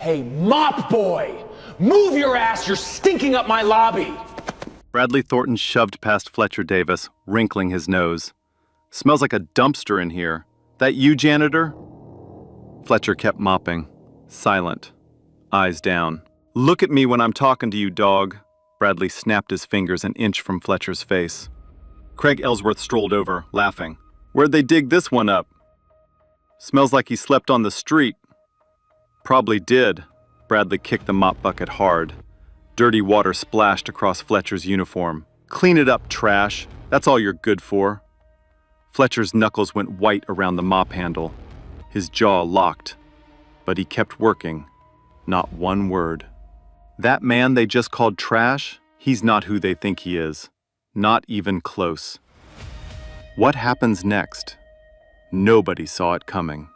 Hey, mop boy! Move your ass, you're stinking up my lobby! Bradley Thornton shoved past Fletcher Davis, wrinkling his nose. Smells like a dumpster in here. That you, janitor? Fletcher kept mopping, silent, eyes down. Look at me when I'm talking to you, dog. Bradley snapped his fingers an inch from Fletcher's face. Craig Ellsworth strolled over, laughing. Where'd they dig this one up? Smells like he slept on the street. Probably did. Bradley kicked the mop bucket hard. Dirty water splashed across Fletcher's uniform. Clean it up, trash. That's all you're good for. Fletcher's knuckles went white around the mop handle. His jaw locked. But he kept working. Not one word. That man they just called trash, he's not who they think he is. Not even close. What happens next? Nobody saw it coming.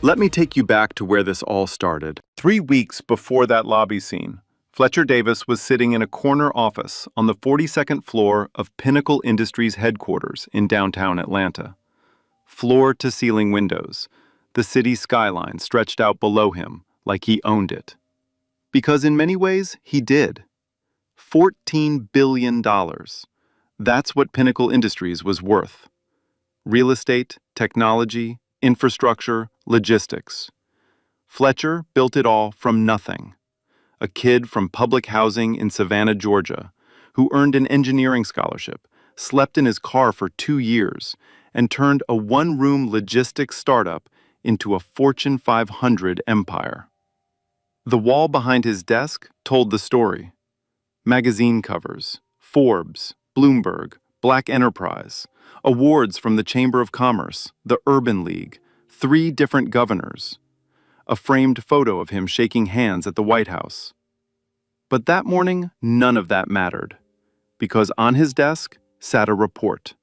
Let me take you back to where this all started. 3 weeks before that lobby scene, Fletcher Davis was sitting in a corner office on the 42nd floor of Pinnacle Industries headquarters in downtown Atlanta. Floor-to-ceiling windows, the city skyline stretched out below him like he owned it. Because in many ways, he did. $14 billion. That's what Pinnacle Industries was worth. Real estate, technology, infrastructure, logistics. Fletcher built it all from nothing. A kid from public housing in Savannah, Georgia, who earned an engineering scholarship, slept in his car for 2 years, and turned a one-room logistics startup into a Fortune 500 empire. The wall behind his desk told the story. Magazine covers, Forbes, Bloomberg, Black Enterprise, awards from the Chamber of Commerce, the Urban League, 3 different governors, a framed photo of him shaking hands at the White House. But that morning, none of that mattered, because on his desk sat a report.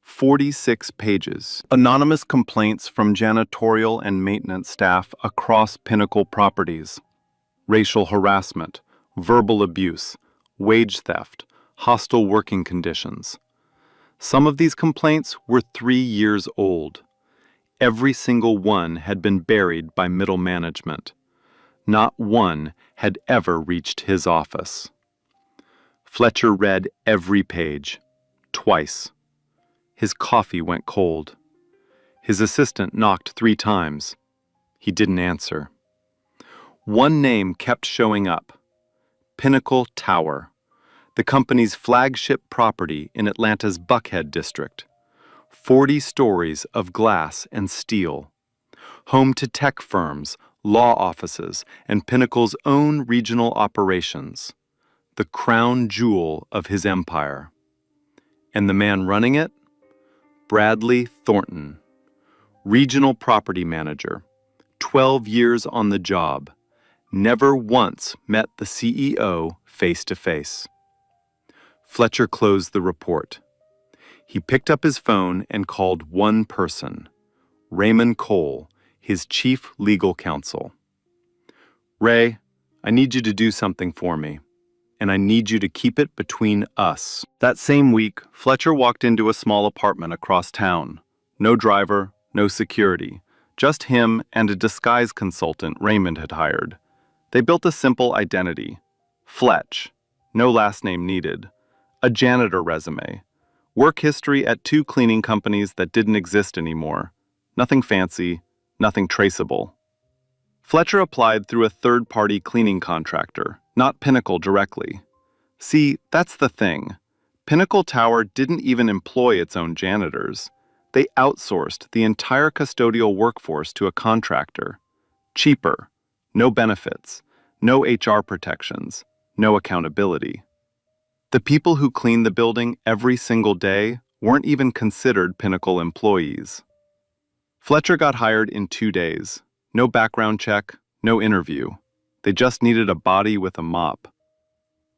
46 pages. Anonymous complaints from janitorial and maintenance staff across Pinnacle properties. Racial harassment, verbal abuse, wage theft, hostile working conditions. Some of these complaints were 3 years old. Every single one had been buried by middle management. Not one had ever reached his office. Fletcher read every page, twice. His coffee went cold. His assistant knocked 3 times. He didn't answer. One name kept showing up. Pinnacle Tower, the company's flagship property in Atlanta's Buckhead district. 40 stories of glass and steel. Home to tech firms, law offices, and Pinnacle's own regional operations. The crown jewel of his empire. And the man running it? Bradley Thornton, regional property manager, 12 years on the job, never once met the CEO face to face. Fletcher closed the report. He picked up his phone and called one person, Raymond Cole, his chief legal counsel. Ray, I need you to do something for me, and I need you to keep it between us. That same week, Fletcher walked into a small apartment across town. No driver, no security, just him and a disguise consultant Raymond had hired. They built a simple identity. Fletch, no last name needed. A janitor resume. Work history at 2 cleaning companies that didn't exist anymore. Nothing fancy, nothing traceable. Fletcher applied through a third-party cleaning contractor, not Pinnacle directly. See, that's the thing. Pinnacle Tower didn't even employ its own janitors. They outsourced the entire custodial workforce to a contractor. Cheaper, no benefits, no HR protections, no accountability. The people who cleaned the building every single day weren't even considered Pinnacle employees. Fletcher got hired in 2 days. No background check, no interview. They just needed a body with a mop.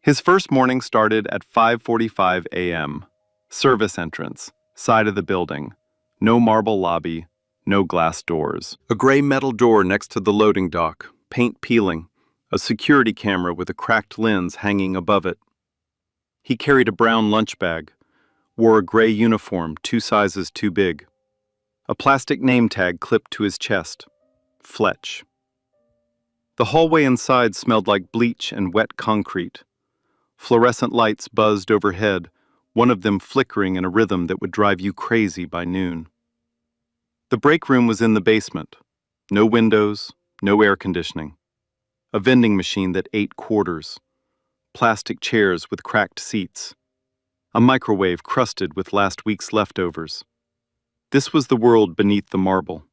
His first morning started at 5:45 a.m. Service entrance, side of the building. No marble lobby, no glass doors. A gray metal door next to the loading dock, paint peeling, a security camera with a cracked lens hanging above it. He carried a brown lunch bag, wore a gray uniform 2 sizes too big. A plastic name tag clipped to his chest. Fletch. The hallway inside smelled like bleach and wet concrete. Fluorescent lights buzzed overhead, one of them flickering in a rhythm that would drive you crazy by noon. The break room was in the basement. No windows, no air conditioning. A vending machine that ate quarters. Plastic chairs with cracked seats. A microwave crusted with last week's leftovers. This was the world beneath the marble.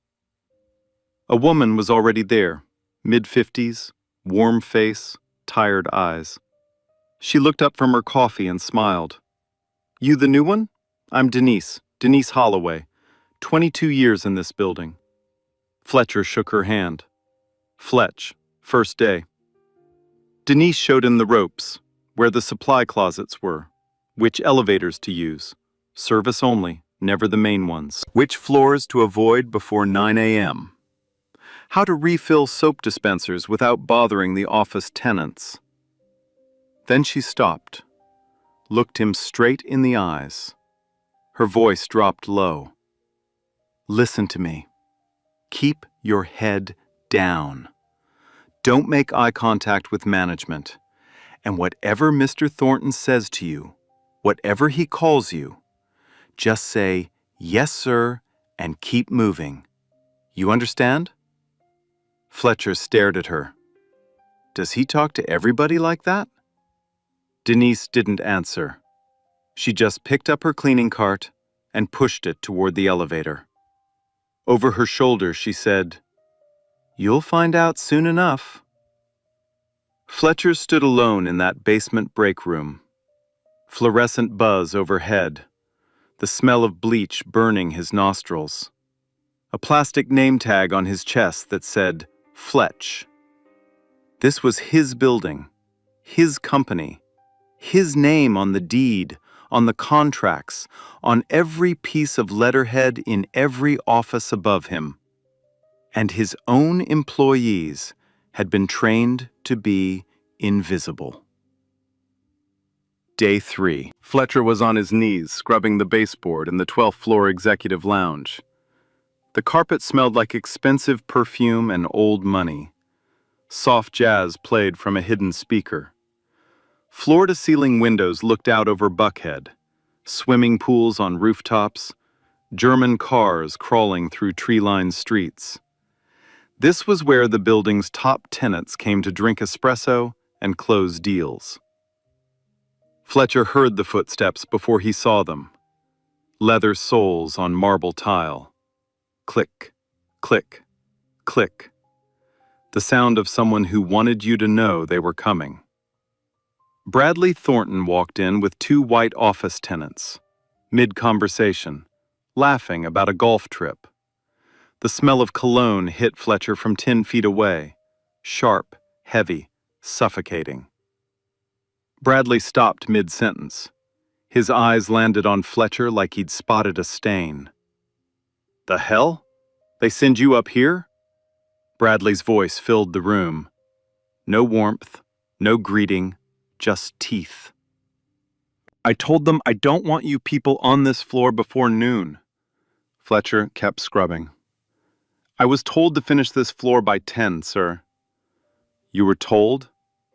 A woman was already there, mid-50s, warm face, tired eyes. She looked up from her coffee and smiled. "You the new one? I'm Denise Holloway. 22 years in this building." Fletcher shook her hand. "Fletch, first day." Denise showed him the ropes, where the supply closets were, which elevators to use, service only, never the main ones, which floors to avoid before 9 a.m., how to refill soap dispensers without bothering the office tenants. Then she stopped, looked him straight in the eyes. Her voice dropped low. "Listen to me. Keep your head down. Don't make eye contact with management. And whatever Mr. Thornton says to you, whatever he calls you, just say, 'Yes, sir,' and keep moving. You understand?" Fletcher stared at her. Does he talk to everybody like that? Denise didn't answer. She just picked up her cleaning cart and pushed it toward the elevator. Over her shoulder, she said, "You'll find out soon enough." Fletcher stood alone in that basement break room. Fluorescent buzz overhead, the smell of bleach burning his nostrils. A plastic name tag on his chest that said, Fletch. This was his building, his company, his name on the deed, on the contracts, on every piece of letterhead in every office above him. And his own employees had been trained to be invisible. Day 3. Fletcher was on his knees, scrubbing the baseboard in the 12th floor executive lounge. The carpet smelled like expensive perfume and old money. Soft jazz played from a hidden speaker. Floor-to-ceiling windows looked out over Buckhead, swimming pools on rooftops, German cars crawling through tree-lined streets. This was where the building's top tenants came to drink espresso and close deals. Fletcher heard the footsteps before he saw them. Leather soles on marble tile. Click, click, click. The sound of someone who wanted you to know they were coming. Bradley Thornton walked in with 2 white office tenants, mid-conversation, laughing about a golf trip. The smell of cologne hit Fletcher from 10 feet away, sharp, heavy, suffocating. Bradley stopped mid-sentence. His eyes landed on Fletcher like he'd spotted a stain. "The hell? They send you up here?" Bradley's voice filled the room. No warmth, no greeting, just teeth. "I told them I don't want you people on this floor before noon." Fletcher kept scrubbing. "I was told to finish this floor by 10, sir." "You were told?"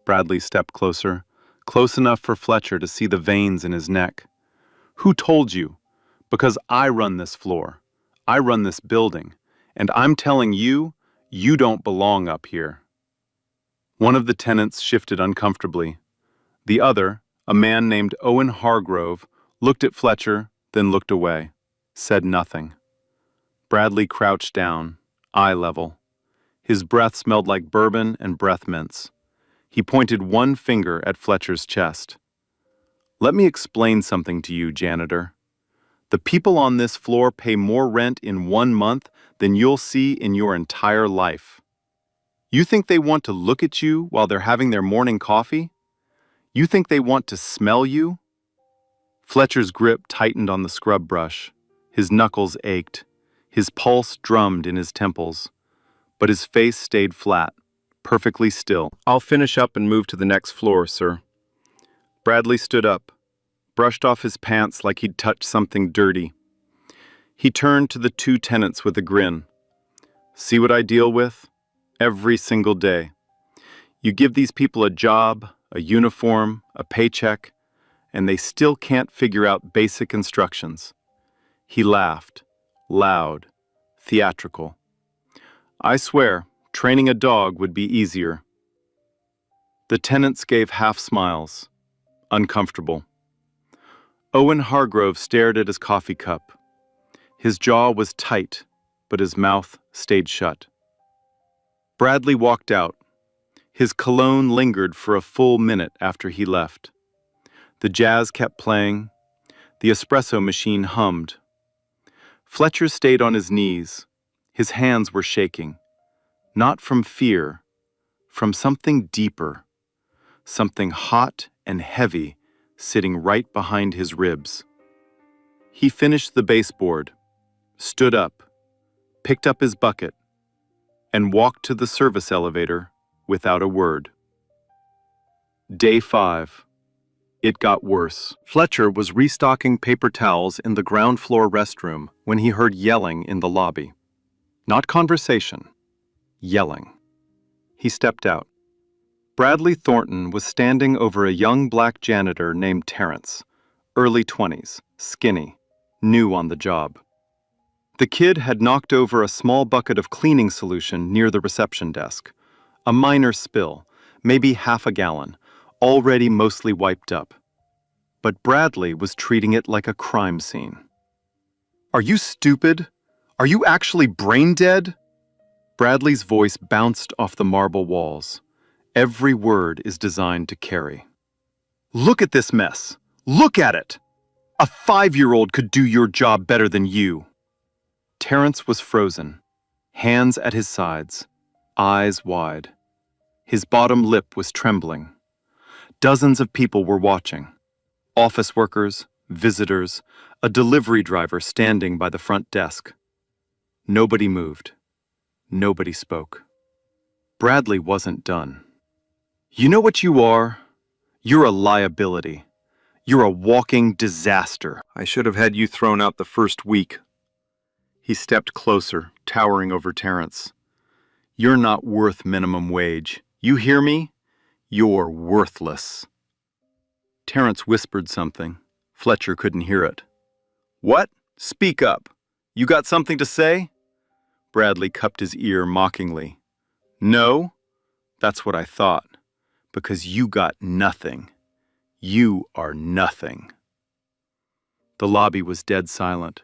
Bradley stepped closer, close enough for Fletcher to see the veins in his neck. "Who told you? Because I run this floor. I run this building. And I'm telling you, you don't belong up here." One of the tenants shifted uncomfortably. The other, a man named Owen Hargrove, looked at Fletcher, then looked away, said nothing. Bradley crouched down, eye level. His breath smelled like bourbon and breath mints. He pointed one finger at Fletcher's chest. "Let me explain something to you, janitor. The people on this floor pay more rent in 1 month than you'll see in your entire life. You think they want to look at you while they're having their morning coffee? You think they want to smell you?" Fletcher's grip tightened on the scrub brush. His knuckles ached. His pulse drummed in his temples. But his face stayed flat, perfectly still. "I'll finish up and move to the next floor, sir." Bradley stood up, brushed off his pants like he'd touched something dirty. He turned to the 2 tenants with a grin. "See what I deal with? Every single day. You give these people a job, a uniform, a paycheck, and they still can't figure out basic instructions. He laughed, loud, theatrical. I swear, training a dog would be easier. The tenants gave half smiles, uncomfortable. Owen Hargrove stared at his coffee cup. His jaw was tight, but his mouth stayed shut. Bradley walked out. His cologne lingered for a full minute after he left. The jazz kept playing. The espresso machine hummed. Fletcher stayed on his knees. His hands were shaking. Not from fear, from something deeper. Something hot and heavy sitting right behind his ribs. He finished the baseboard, stood up, picked up his bucket, and walked to the service elevator without a word. Day 5. It got worse. Fletcher was restocking paper towels in the ground floor restroom when he heard yelling in the lobby. Not conversation, yelling. He stepped out. Bradley Thornton was standing over a young black janitor named Terrence, early 20s, skinny, new on the job. The kid had knocked over a small bucket of cleaning solution near the reception desk. A minor spill, maybe half a gallon, already mostly wiped up. But Bradley was treating it like a crime scene. "Are you stupid? Are you actually brain dead?" Bradley's voice bounced off the marble walls. Every word is designed to carry. "Look at this mess. Look at it. A 5-year-old could do your job better than you." Terrence was frozen, hands at his sides, eyes wide. His bottom lip was trembling. Dozens of people were watching. Office workers, visitors, a delivery driver standing by the front desk. Nobody moved. Nobody spoke. Bradley wasn't done. "You know what you are? You're a liability. You're a walking disaster. I should have had you thrown out the first week." He stepped closer, towering over Terrence. "You're not worth minimum wage. You hear me? You're worthless." Terrence whispered something. Fletcher couldn't hear it. "What? Speak up. You got something to say?" Bradley cupped his ear mockingly. "No? That's what I thought. Because you got nothing. You are nothing." The lobby was dead silent.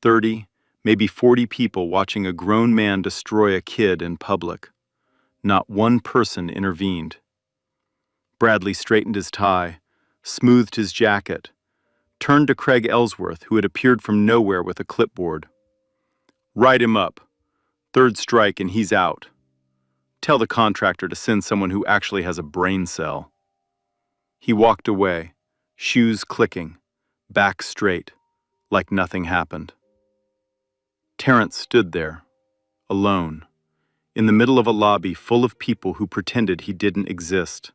30, maybe 40 people watching a grown man destroy a kid in public. Not one person intervened. Bradley straightened his tie, smoothed his jacket, turned to Craig Ellsworth, who had appeared from nowhere with a clipboard. "Write him up. 3rd strike and he's out. Tell the contractor to send someone who actually has a brain cell." He walked away, shoes clicking, back straight, like nothing happened. Terrence stood there, alone, in the middle of a lobby full of people who pretended he didn't exist.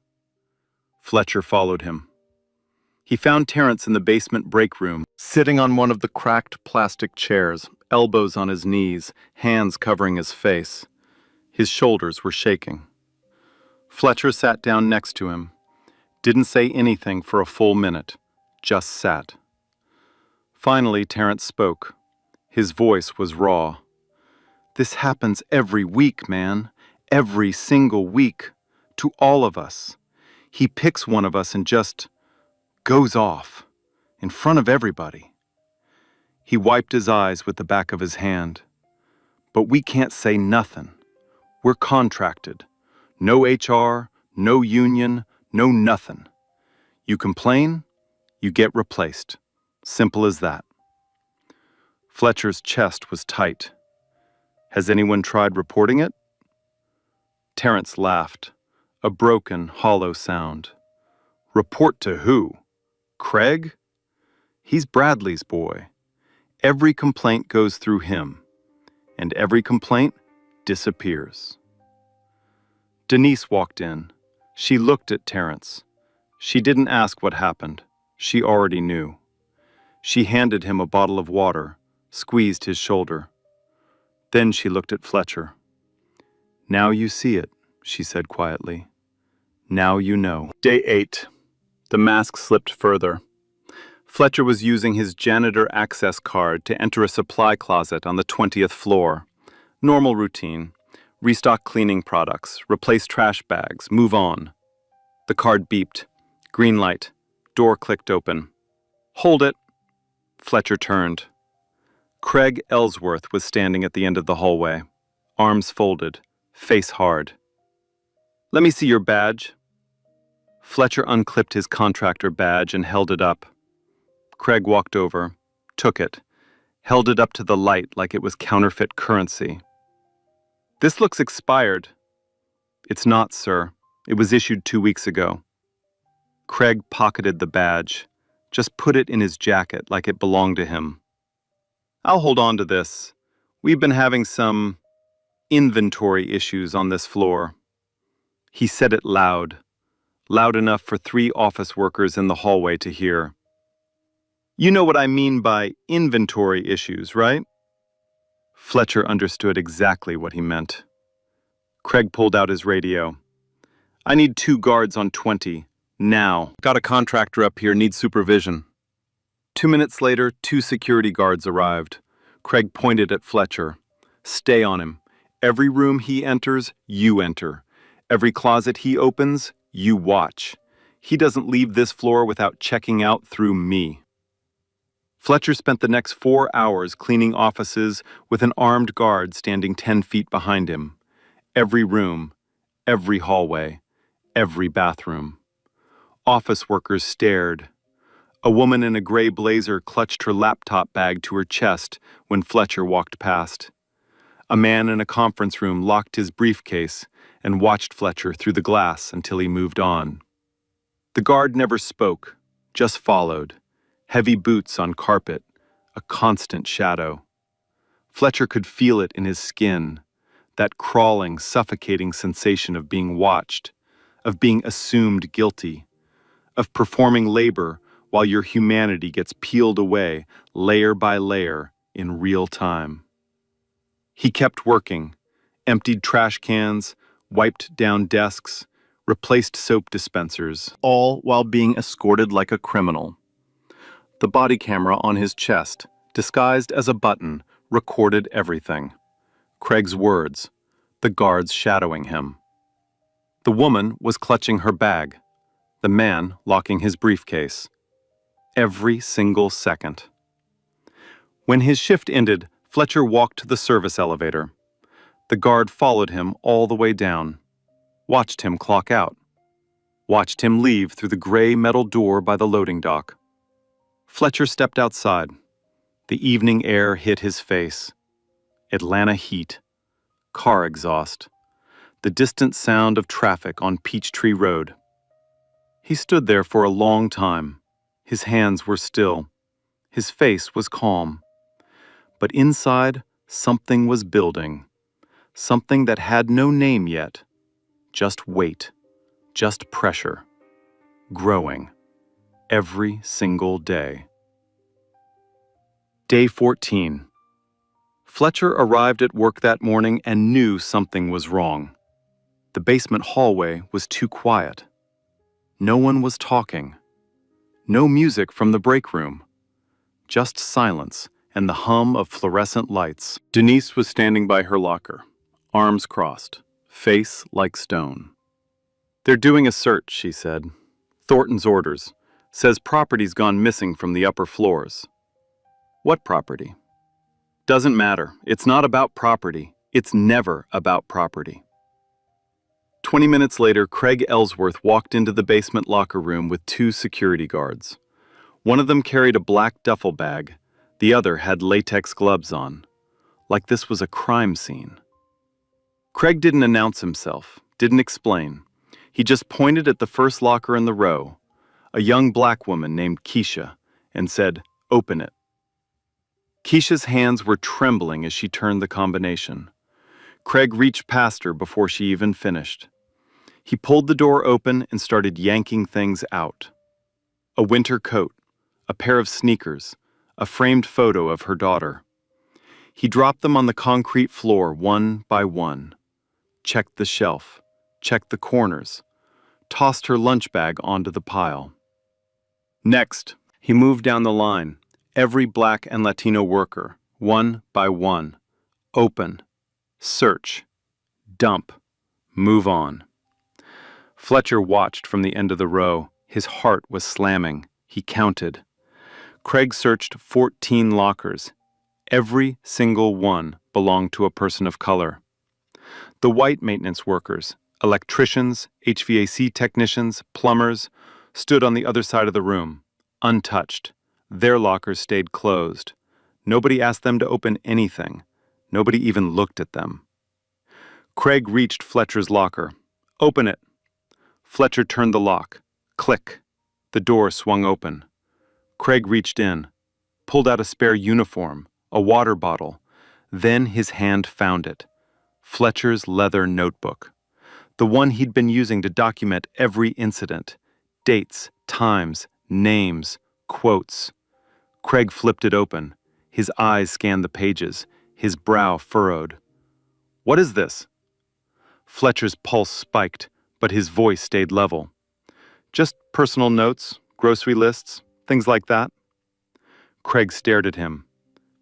Fletcher followed him. He found Terrence in the basement break room, sitting on one of the cracked plastic chairs, elbows on his knees, hands covering his face. His shoulders were shaking. Fletcher sat down next to him, didn't say anything for a full minute, just sat. Finally, Terrence spoke. His voice was raw. "This happens every week, man. Every single week. To all of us. He picks one of us and just goes off. In front of everybody." He wiped his eyes with the back of his hand. "But we can't say nothing. We're contracted. No HR, no union, no nothing. You complain, you get replaced. Simple as that." Fletcher's chest was tight. "Has anyone tried reporting it?" Terrence laughed, a broken, hollow sound. "Report to who? Craig? He's Bradley's boy. Every complaint goes through him, and every complaint disappears." Denise walked in. She looked at Terrence. She didn't ask what happened. She already knew. She handed him a bottle of water, squeezed his shoulder. Then she looked at Fletcher. "Now you see it," she said quietly. Now you know. Day 8. The mask slipped further. Fletcher was using his janitor access card to enter a supply closet on the 20th floor. Normal routine. Restock cleaning products, replace trash bags, move on. The card beeped. Green light. Door clicked open. Hold it. Fletcher turned. Craig Ellsworth was standing at the end of the hallway, arms folded, face hard. Let me see your badge. Fletcher unclipped his contractor badge and held it up. Craig walked over, took it, held it up to the light like it was counterfeit currency. This looks expired. It's not, sir. It was issued 2 weeks ago. Craig pocketed the badge, just put it in his jacket like it belonged to him. I'll hold on to this. We've been having some inventory issues on this floor. He said it loud enough for 3 office workers in the hallway to hear. You know what I mean by inventory issues, right? Fletcher understood exactly what he meant. Craig pulled out his radio. I need 2 guards on 20, now. Got a contractor up here, needs supervision. 2 minutes later, 2 security guards arrived. Craig pointed at Fletcher. Stay on him. Every room he enters, you enter. Every closet he opens, you watch. He doesn't leave this floor without checking out through me. Fletcher spent the next 4 hours cleaning offices with an armed guard standing 10 feet behind him. Every room, every hallway, every bathroom. Office workers stared. A woman in a gray blazer clutched her laptop bag to her chest when Fletcher walked past. A man in a conference room locked his briefcase and watched Fletcher through the glass until he moved on. The guard never spoke, just followed. Heavy boots on carpet, a constant shadow. Fletcher could feel it in his skin, that crawling, suffocating sensation of being watched, of being assumed guilty, of performing labor while your humanity gets peeled away layer by layer in real time. He kept working, emptied trash cans, wiped down desks, replaced soap dispensers, all while being escorted like a criminal. The body camera on his chest, disguised as a button, recorded everything. Craig's words, the guards shadowing him. The woman was clutching her bag, the man locking his briefcase. Every single second. When his shift ended, Fletcher walked to the service elevator. The guard followed him all the way down, watched him clock out, watched him leave through the gray metal door by the loading dock. Fletcher stepped outside. The evening air hit his face. Atlanta heat, car exhaust, the distant sound of traffic on Peachtree Road. He stood there for a long time. His hands were still. His face was calm. But inside, something was building. Something that had no name yet. Just weight. Just pressure. Growing. Every single day. Day 14. Fletcher arrived at work that morning and knew something was wrong. The basement hallway was too quiet. No one was talking. No music from the break room. Just silence and the hum of fluorescent lights. Denise was standing by her locker, arms crossed, face like stone. They're doing a search, she said. Thornton's orders. Says property's gone missing from the upper floors. What property? Doesn't matter. It's not about property. It's never about property. 20 minutes later, Craig Ellsworth walked into the basement locker room with 2 security guards. One of them carried a black duffel bag. The other had latex gloves on, like this was a crime scene. Craig didn't announce himself, didn't explain. He just pointed at the first locker in the row, a young black woman named Keisha, and said, "Open it." Keisha's hands were trembling as she turned the combination. Craig reached past her before she even finished. He pulled the door open and started yanking things out. A winter coat, a pair of sneakers, a framed photo of her daughter. He dropped them on the concrete floor one by one. Checked the shelf, checked the corners, tossed her lunch bag onto the pile. Next, he moved down the line, every Black and Latino worker, one by one. Open, search, dump, move on. Fletcher watched from the end of the row. His heart was slamming. He counted. Craig searched 14 lockers. Every single one belonged to a person of color. The white maintenance workers, electricians, HVAC technicians, plumbers, stood on the other side of the room, untouched. Their lockers stayed closed. Nobody asked them to open anything. Nobody even looked at them. Craig reached Fletcher's locker. "Open it." Fletcher turned the lock. Click. The door swung open. Craig reached in, pulled out a spare uniform, a water bottle. Then his hand found it. Fletcher's leather notebook. The one he'd been using to document every incident. Dates, times, names, quotes. Craig flipped it open. His eyes scanned the pages, his brow furrowed. "What is this?" Fletcher's pulse spiked, but his voice stayed level. "Just personal notes, grocery lists, things like that." Craig stared at him.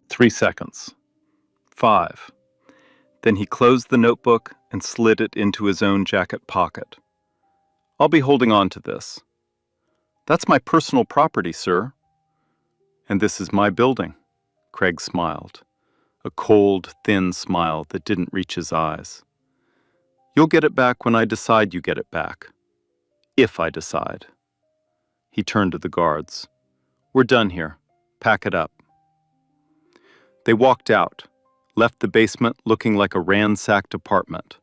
3 seconds. 5. Then he closed the notebook and slid it into his own jacket pocket. "I'll be holding on to this." "That's my personal property, sir." "And this is my building." Craig smiled. A cold, thin smile that didn't reach his eyes. "You'll get it back when I decide you get it back. If I decide." He turned to the guards. "We're done here. Pack it up." They walked out, left the basement looking like a ransacked apartment,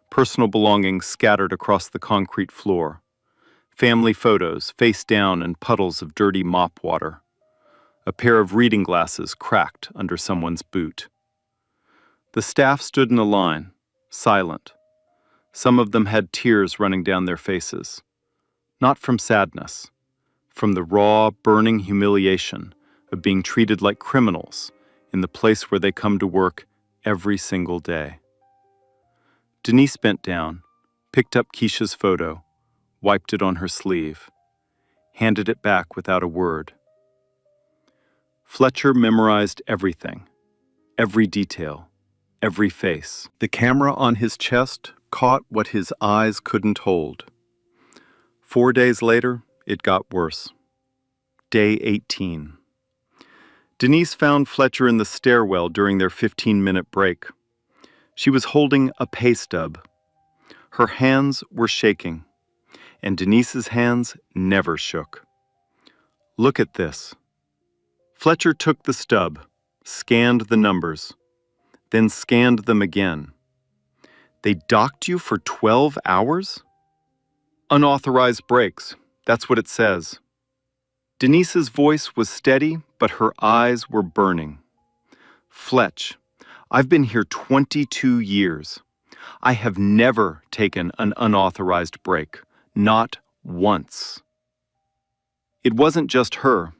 personal belongings scattered across the concrete floor, family photos face down in puddles of dirty mop water, a pair of reading glasses cracked under someone's boot. The staff stood in a line, silent. Some of them had tears running down their faces, not from sadness, from the raw, burning humiliation of being treated like criminals in the place where they come to work every single day. Denise bent down, picked up Keisha's photo, wiped it on her sleeve, handed it back without a word. Fletcher memorized everything, every detail, every face. The camera on his chest caught what his eyes couldn't hold. 4 days later, it got worse. Day 18. Denise found Fletcher in the stairwell during their 15-minute break. She was holding a pay stub. Her hands were shaking, and Denise's hands never shook. "Look at this." Fletcher took the stub, scanned the numbers, then scanned them again. "They docked you for 12 hours? Unauthorized breaks, that's what it says." Denise's voice was steady, but her eyes were burning. "Fletch, I've been here 22 years. I have never taken an unauthorized break, not once." It wasn't just her.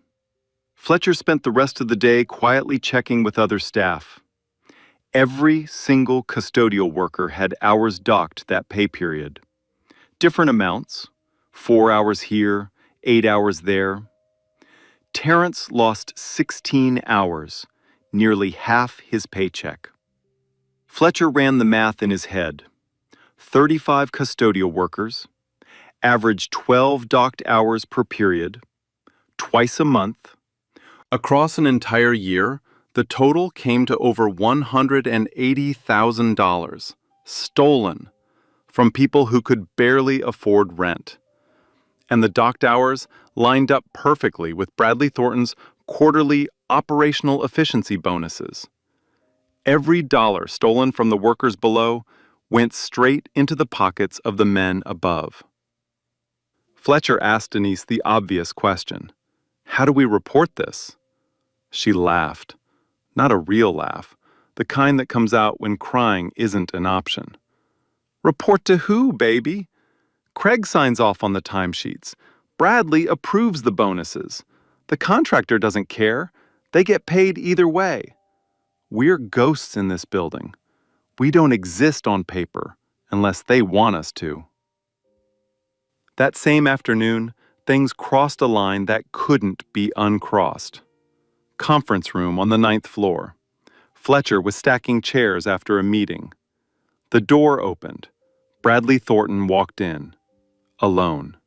Fletcher spent the rest of the day quietly checking with other staff. Every single custodial worker had hours docked that pay period. Different amounts, 4 hours here, 8 hours there. Terrence lost 16 hours, nearly half his paycheck. Fletcher ran the math in his head. 35 custodial workers, average 12 docked hours per period, twice a month. Across an entire year, the total came to over $180,000, stolen from people who could barely afford rent. And the docked hours lined up perfectly with Bradley Thornton's quarterly operational efficiency bonuses. Every dollar stolen from the workers below went straight into the pockets of the men above. Fletcher asked Denise the obvious question: "How do we report this?" She laughed. Not a real laugh, the kind that comes out when crying isn't an option. "Report to who, baby? Craig signs off on the timesheets. Bradley approves the bonuses. The contractor doesn't care. They get paid either way. We're ghosts in this building. We don't exist on paper unless they want us to." That same afternoon, things crossed a line that couldn't be uncrossed. Conference room on the 9th floor. Fletcher was stacking chairs after a meeting. The door opened. Bradley Thornton walked in, alone.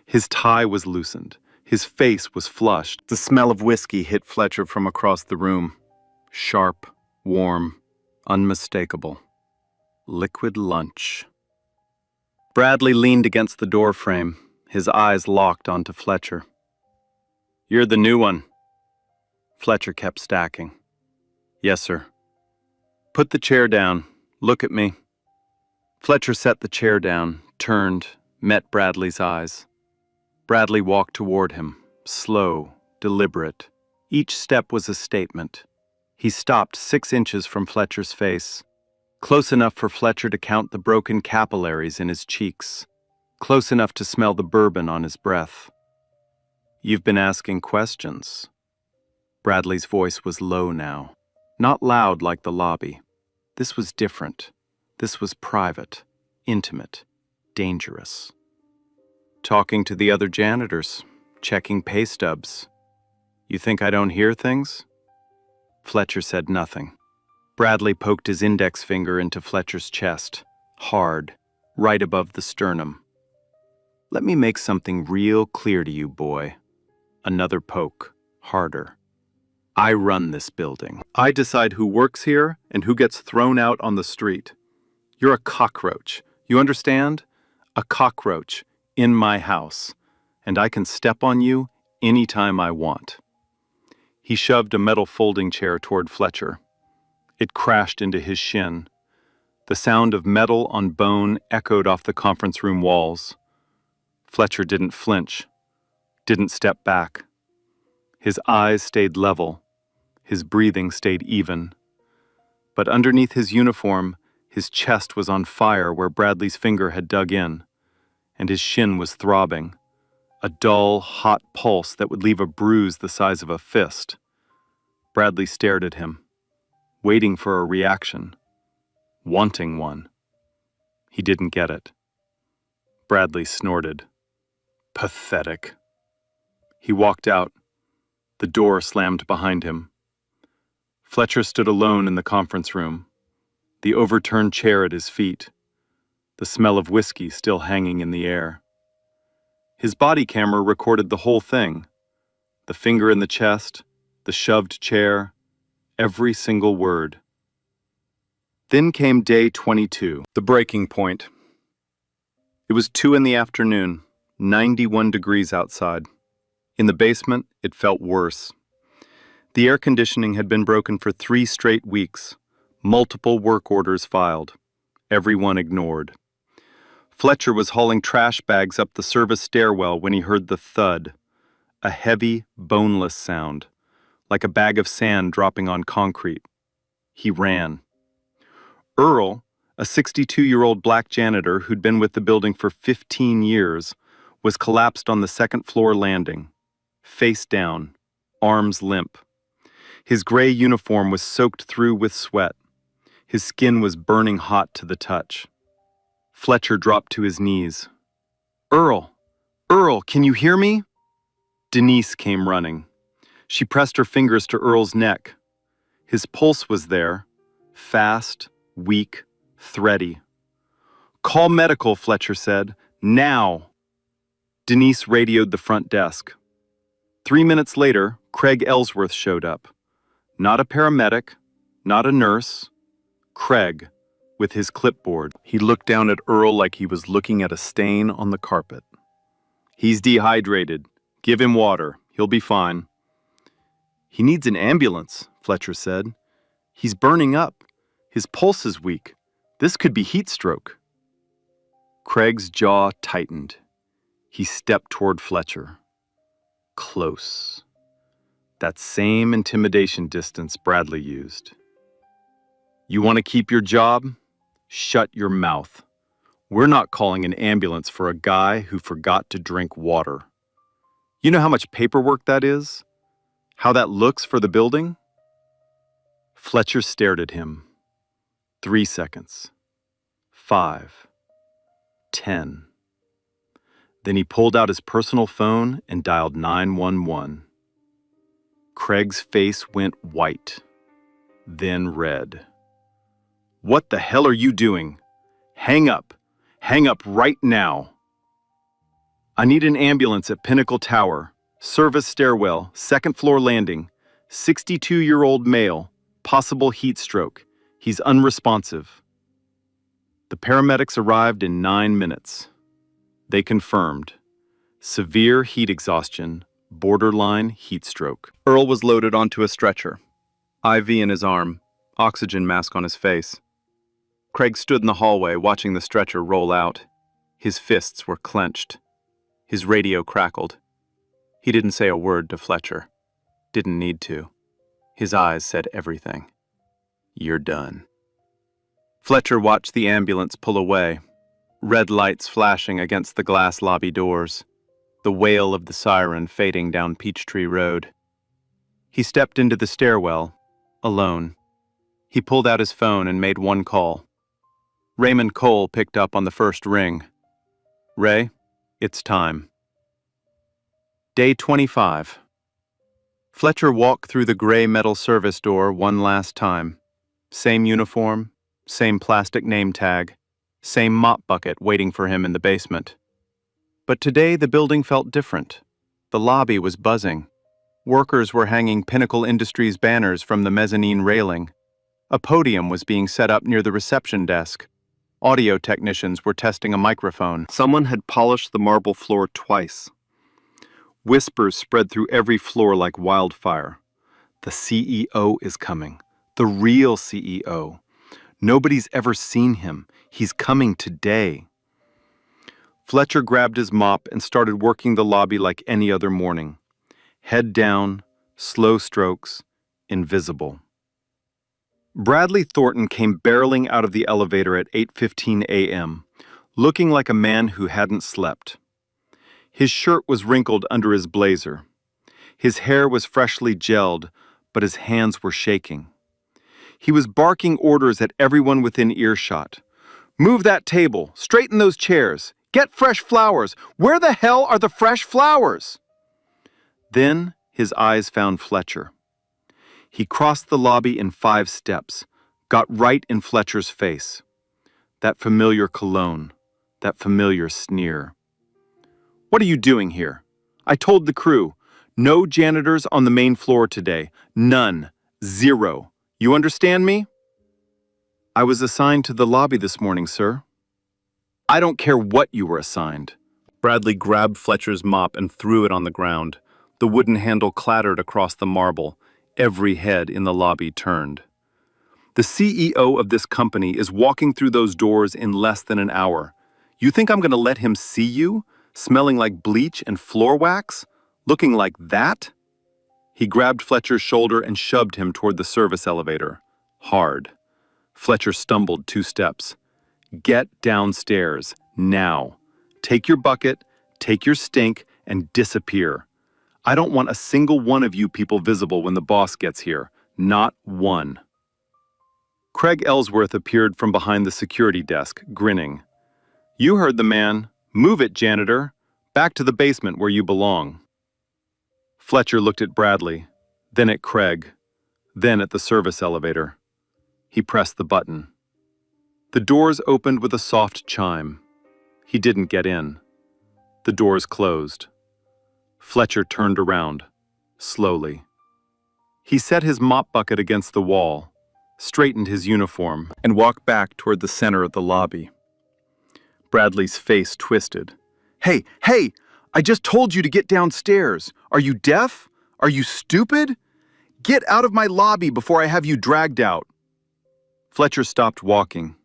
His tie was loosened. His face was flushed. The smell of whiskey hit Fletcher from across the room. Sharp, warm, unmistakable. Liquid lunch. Bradley leaned against the doorframe, his eyes locked onto Fletcher. "You're the new one." Fletcher kept stacking. "Yes, sir." "Put the chair down. Look at me." Fletcher set the chair down, turned, met Bradley's eyes. Bradley walked toward him, slow, deliberate. Each step was a statement. He stopped 6 inches from Fletcher's face, close enough for Fletcher to count the broken capillaries in his cheeks, close enough to smell the bourbon on his breath. "You've been asking questions." Bradley's voice was low now, not loud like the lobby. This was different. This was private, intimate, dangerous. "Talking to the other janitors, checking pay stubs. You think I don't hear things?" Fletcher said nothing. Bradley poked his index finger into Fletcher's chest, hard, right above the sternum. "Let me make something real clear to you, boy." Another poke, harder. "I run this building. I decide who works here and who gets thrown out on the street. You're a cockroach. You understand? A cockroach in my house, and I can step on you anytime I want." He shoved a metal folding chair toward Fletcher. It crashed into his shin. The sound of metal on bone echoed off the conference room walls. Fletcher didn't flinch, didn't step back. His eyes stayed level. His breathing stayed even. But underneath his uniform, his chest was on fire where Bradley's finger had dug in, and his shin was throbbing, a dull, hot pulse that would leave a bruise the size of a fist. Bradley stared at him, waiting for a reaction, wanting one. He didn't get it. Bradley snorted. Pathetic. He walked out. The door slammed behind him. Fletcher stood alone in the conference room, the overturned chair at his feet, the smell of whiskey still hanging in the air. His body camera recorded the whole thing, the finger in the chest, the shoved chair, every single word. Then came day 22, the breaking point. It was 2 in the afternoon, 91 degrees outside. In the basement, it felt worse. The air conditioning had been broken for 3 straight weeks, multiple work orders filed, everyone ignored. Fletcher was hauling trash bags up the service stairwell when he heard the thud, a heavy, boneless sound, like a bag of sand dropping on concrete. He ran. Earl, a 62-year-old black janitor who'd been with the building for 15 years, was collapsed on the 2nd floor landing, face down, arms limp. His gray uniform was soaked through with sweat. His skin was burning hot to the touch. Fletcher dropped to his knees. Earl, can you hear me?" Denise came running. She pressed her fingers to Earl's neck. His pulse was there, fast, weak, thready. "Call medical," Fletcher said. "Now!" Denise radioed the front desk. 3 minutes later, Craig Ellsworth showed up. Not a paramedic, not a nurse. Craig, with his clipboard. He looked down at Earl like he was looking at a stain on the carpet. "He's dehydrated. Give him water. He'll be fine." "He needs an ambulance," Fletcher said. "He's burning up. His pulse is weak. This could be heat stroke." Craig's jaw tightened. He stepped toward Fletcher. Close. That same intimidation distance Bradley used. "You want to keep your job? Shut your mouth. We're not calling an ambulance for a guy who forgot to drink water. You know how much paperwork that is? How that looks for the building?" Fletcher stared at him. 3 seconds. 5. 10. Then he pulled out his personal phone and dialed 911. Craig's face went white, then red. "What the hell are you doing? Hang up. Hang up right now. I need an ambulance at Pinnacle Tower, service stairwell, second floor landing, 62-year-old male, possible heat stroke. He's unresponsive." The paramedics arrived in 9 minutes. They confirmed severe heat exhaustion, borderline heat stroke. Earl was loaded onto a stretcher, IV in his arm, oxygen mask on his face. Craig stood in the hallway watching the stretcher roll out. His fists were clenched. His radio crackled. He didn't say a word to Fletcher. Didn't need to. His eyes said everything. "You're done." Fletcher watched the ambulance pull away, red lights flashing against the glass lobby doors, the wail of the siren fading down Peachtree Road. He stepped into the stairwell, alone. He pulled out his phone and made one call. Raymond Cole picked up on the first ring. "Ray, it's time." Day 25. Fletcher walked through the gray metal service door one last time. Same uniform, same plastic name tag, same mop bucket waiting for him in the basement. But today the building felt different. The lobby was buzzing. Workers were hanging Pinnacle Industries banners from the mezzanine railing. A podium was being set up near the reception desk. Audio technicians were testing a microphone. Someone had polished the marble floor twice. Whispers spread through every floor like wildfire. "The CEO is coming. The real CEO. Nobody's ever seen him. He's coming today." Fletcher grabbed his mop and started working the lobby like any other morning. Head down, slow strokes, invisible. Bradley Thornton came barreling out of the elevator at 8:15 a.m., looking like a man who hadn't slept. His shirt was wrinkled under his blazer. His hair was freshly gelled, but his hands were shaking. He was barking orders at everyone within earshot. "Move that table, straighten those chairs, get fresh flowers. Where the hell are the fresh flowers?" Then his eyes found Fletcher. He crossed the lobby in 5 steps, got right in Fletcher's face. That familiar cologne, that familiar sneer. "What are you doing here? I told the crew, no janitors on the main floor today. None. 0. You understand me?" "I was assigned to the lobby this morning, sir." "I don't care what you were assigned." Bradley grabbed Fletcher's mop and threw it on the ground. The wooden handle clattered across the marble. Every head in the lobby turned. "The CEO of this company is walking through those doors in less than an hour. You think I'm going to let him see you, smelling like bleach and floor wax, looking like that?" He grabbed Fletcher's shoulder and shoved him toward the service elevator. Hard. Fletcher stumbled 2 steps. "Get downstairs, now. Take your bucket, take your stink, and disappear. I don't want a single one of you people visible when the boss gets here. Not one." Craig Ellsworth appeared from behind the security desk, grinning. "You heard the man. Move it, janitor. Back to the basement where you belong." Fletcher looked at Bradley, then at Craig, then at the service elevator. He pressed the button. The doors opened with a soft chime. He didn't get in. The doors closed. Fletcher turned around, slowly. He set his mop bucket against the wall, straightened his uniform, and walked back toward the center of the lobby. Bradley's face twisted. Hey! I just told you to get downstairs. Are you deaf? Are you stupid? Get out of my lobby before I have you dragged out." Fletcher stopped walking.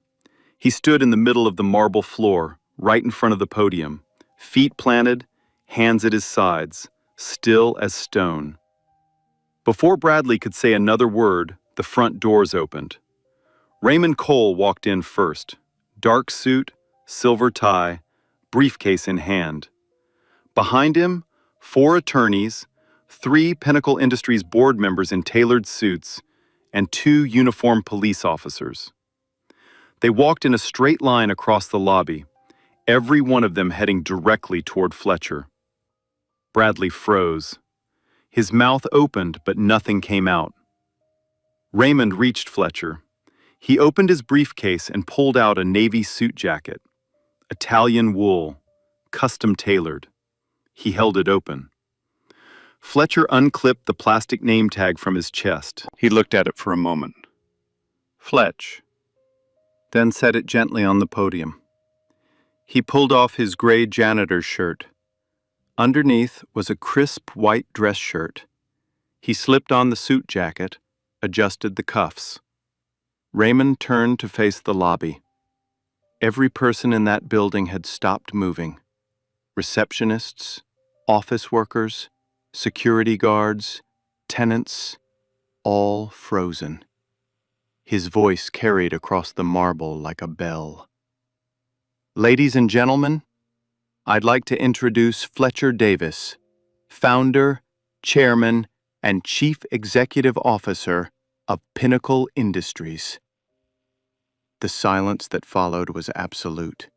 He stood in the middle of the marble floor, right in front of the podium, feet planted, hands at his sides, still as stone. Before Bradley could say another word, the front doors opened. Raymond Cole walked in first, dark suit, silver tie, briefcase in hand. Behind him, 4 attorneys, 3 Pinnacle Industries board members in tailored suits, and 2 uniformed police officers. They walked in a straight line across the lobby, every one of them heading directly toward Fletcher. Bradley froze. His mouth opened, but nothing came out. Raymond reached Fletcher. He opened his briefcase and pulled out a navy suit jacket. Italian wool, custom tailored. He held it open. Fletcher unclipped the plastic name tag from his chest. He looked at it for a moment. Fletch. Then set it gently on the podium. He pulled off his gray janitor's shirt. Underneath was a crisp white dress shirt. He slipped on the suit jacket, adjusted the cuffs. Raymond turned to face the lobby. Every person in that building had stopped moving. Receptionists, office workers, security guards, tenants, all frozen. His voice carried across the marble like a bell. Ladies and gentlemen, I'd like to introduce Fletcher Davis, founder, chairman, and chief executive officer of Pinnacle Industries. The silence that followed was absolute.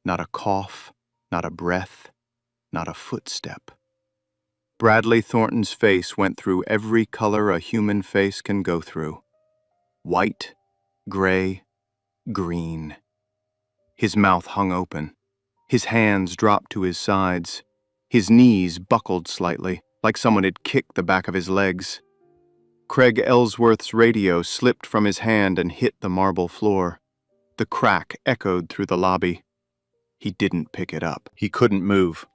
Not a cough, not a breath, not a footstep. Bradley Thornton's face went through every color a human face can go through. White, gray, green. His mouth hung open. His hands dropped to his sides. His knees buckled slightly, like someone had kicked the back of his legs. Craig Ellsworth's radio slipped from his hand and hit the marble floor. The crack echoed through the lobby. He didn't pick it up. He couldn't move.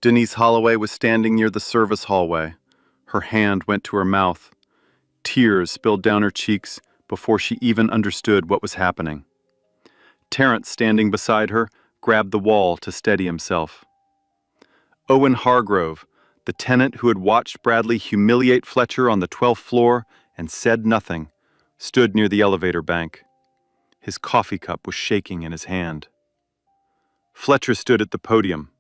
Denise Holloway was standing near the service hallway. Her hand went to her mouth. Tears spilled down her cheeks before she even understood what was happening. Terrence, standing beside her, grabbed the wall to steady himself. Owen Hargrove, the tenant who had watched Bradley humiliate Fletcher on the 12th floor and said nothing, stood near the elevator bank. His coffee cup was shaking in his hand. Fletcher stood at the podium.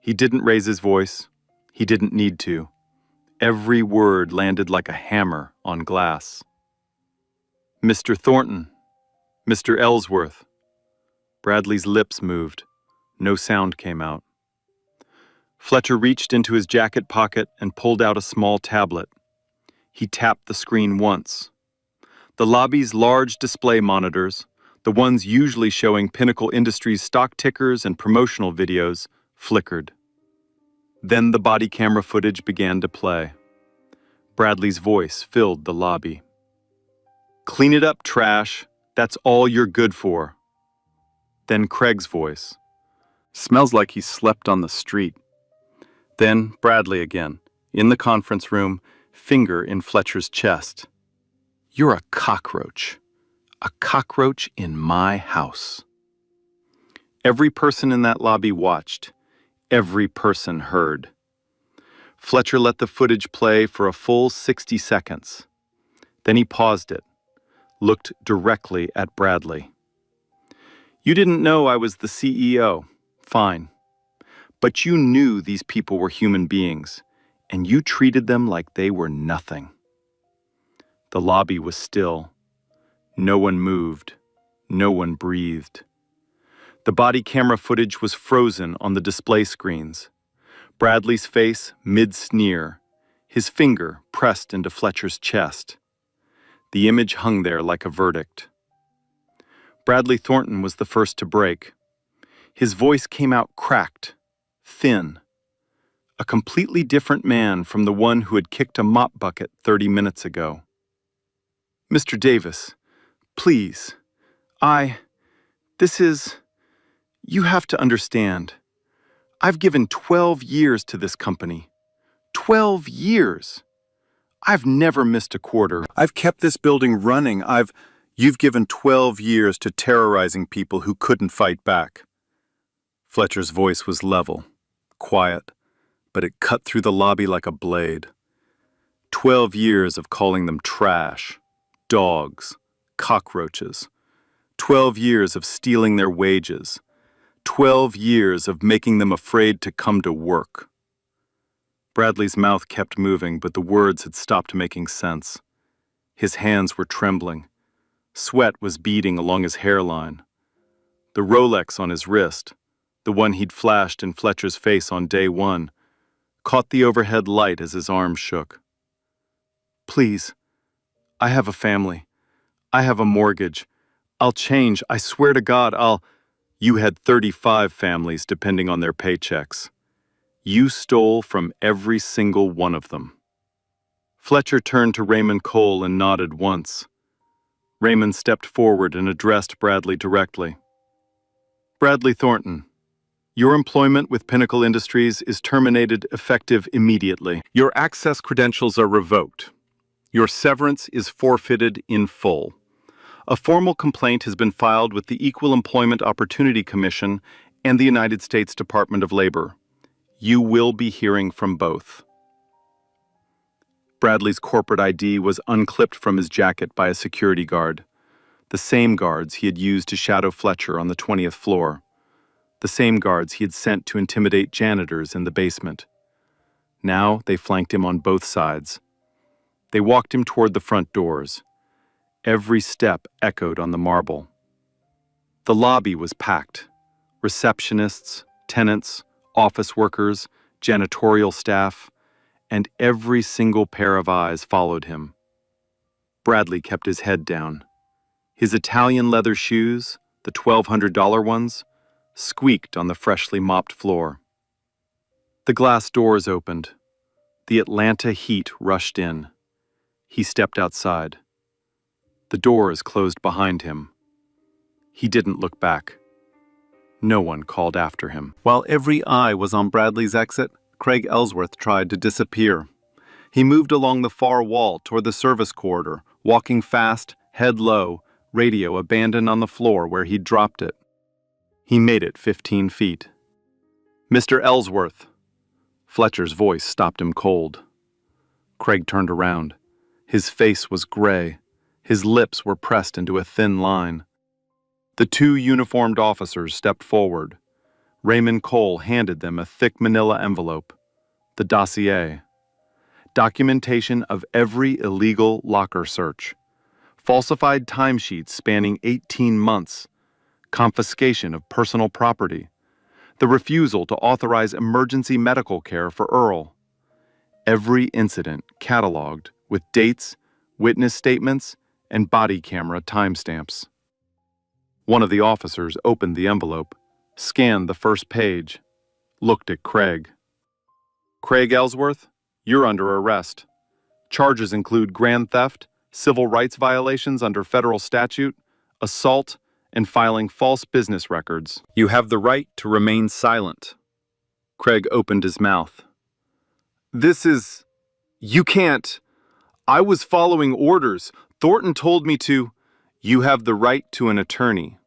He didn't raise his voice. He didn't need to. Every word landed like a hammer on glass. Mr. Thornton, Mr. Ellsworth. Bradley's lips moved. No sound came out. Fletcher reached into his jacket pocket and pulled out a small tablet. He tapped the screen once. The lobby's large display monitors, the ones usually showing Pinnacle Industries stock tickers and promotional videos, flickered. Then the body camera footage began to play. Bradley's voice filled the lobby. "Clean it up, trash. That's all you're good for." Then Craig's voice. "Smells like he slept on the street." Then Bradley again, in the conference room, finger in Fletcher's chest. "You're a cockroach. A cockroach in my house." Every person in that lobby watched. Every person heard. Fletcher let the footage play for a full 60 seconds. Then he paused it, looked directly at Bradley. "You didn't know I was the CEO. Fine. But you knew these people were human beings, and you treated them like they were nothing." The lobby was still. No one moved. No one breathed. The body camera footage was frozen on the display screens. Bradley's face mid-sneer, his finger pressed into Fletcher's chest. The image hung there like a verdict. Bradley Thornton was the first to break. His voice came out cracked, thin. A completely different man from the one who had kicked a mop bucket 30 minutes ago. "Mr. Davis, please, you have to understand. I've given 12 years to this company. 12 years! I've never missed a quarter. I've kept this building running. You've given 12 years to terrorizing people who couldn't fight back." Fletcher's voice was level, quiet, but it cut through the lobby like a blade. 12 years of calling them trash, dogs, cockroaches. 12 years of stealing their wages. 12 years of making them afraid to come to work. Bradley's mouth kept moving, but the words had stopped making sense. His hands were trembling. Sweat was beading along his hairline. The Rolex on his wrist, the one he'd flashed in Fletcher's face on day one, caught the overhead light as his arms shook. "Please, I have a family. I have a mortgage. I'll change. I swear to God, I'll—" "You had 35 families depending on their paychecks. You stole from every single one of them." Fletcher turned to Raymond Cole and nodded once. Raymond stepped forward and addressed Bradley directly. "Bradley Thornton, your employment with Pinnacle Industries is terminated effective immediately. Your access credentials are revoked. Your severance is forfeited in full. A formal complaint has been filed with the Equal Employment Opportunity Commission and the United States Department of Labor. You will be hearing from both." Bradley's corporate ID was unclipped from his jacket by a security guard, the same guards he had used to shadow Fletcher on the 20th floor, the same guards he had sent to intimidate janitors in the basement. Now they flanked him on both sides. They walked him toward the front doors. Every step echoed on the marble. The lobby was packed. Receptionists, tenants, office workers, janitorial staff, and every single pair of eyes followed him. Bradley kept his head down. His Italian leather shoes, the $1,200 ones, squeaked on the freshly mopped floor. The glass doors opened. The Atlanta heat rushed in. He stepped outside. The doors closed behind him. He didn't look back. No one called after him. While every eye was on Bradley's exit, Craig Ellsworth tried to disappear. He moved along the far wall toward the service corridor, walking fast, head low, radio abandoned on the floor where he'd dropped it. He made it 15 feet. "Mr. Ellsworth." Fletcher's voice stopped him cold. Craig turned around. His face was gray. His lips were pressed into a thin line. The two uniformed officers stepped forward. Raymond Cole handed them a thick manila envelope. The dossier. Documentation of every illegal locker search. Falsified timesheets spanning 18 months. Confiscation of personal property. The refusal to authorize emergency medical care for Earl. Every incident cataloged with dates, witness statements, and body camera timestamps. One of the officers opened the envelope, scanned the first page, looked at Craig. "Craig Ellsworth, you're under arrest. Charges include grand theft, civil rights violations under federal statute, assault, and filing false business records. You have the right to remain silent." Craig opened his mouth. You can't. I was following orders. Thornton told me to. You have the right to an attorney."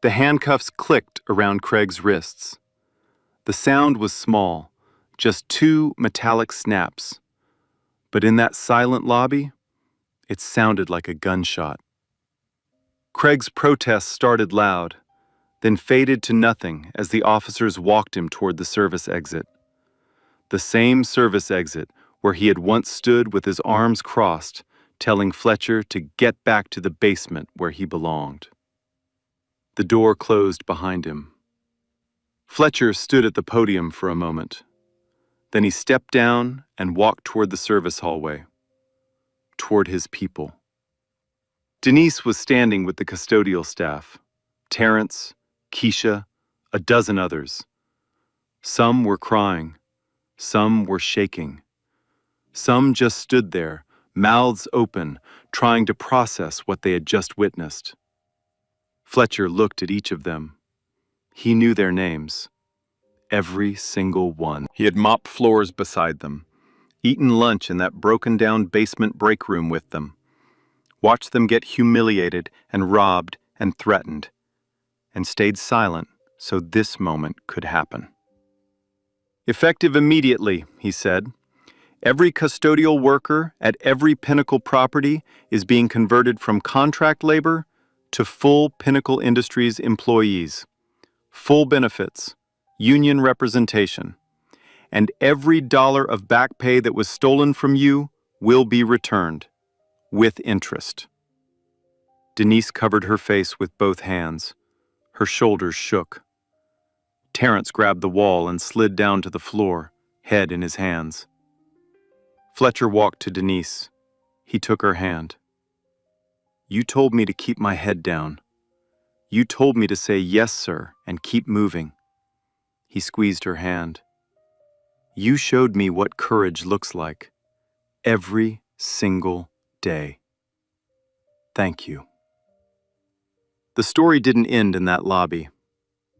The handcuffs clicked around Craig's wrists. The sound was small, just 2 metallic snaps. But in that silent lobby, it sounded like a gunshot. Craig's protest started loud, then faded to nothing as the officers walked him toward the service exit. The same service exit where he had once stood with his arms crossed, telling Fletcher to get back to the basement where he belonged. The door closed behind him. Fletcher stood at the podium for a moment. Then he stepped down and walked toward the service hallway, toward his people. Denise was standing with the custodial staff, Terrence, Keisha, a dozen others. Some were crying, some were shaking. Some just stood there, mouths open, trying to process what they had just witnessed. Fletcher looked at each of them. He knew their names. Every single one. He had mopped floors beside them, eaten lunch in that broken-down basement break room with them, watched them get humiliated and robbed and threatened, and stayed silent so this moment could happen. "Effective immediately," he said. "Every custodial worker at every Pinnacle property is being converted from contract labor to full Pinnacle Industries employees. Full benefits, union representation, and every dollar of back pay that was stolen from you will be returned, with interest." Denise covered her face with both hands. Her shoulders shook. Terrence grabbed the wall and slid down to the floor, head in his hands. Fletcher walked to Denise. He took her hand. "You told me to keep my head down. You told me to say yes, sir, and keep moving." He squeezed her hand. "You showed me what courage looks like. Every single day. Thank you." The story didn't end in that lobby.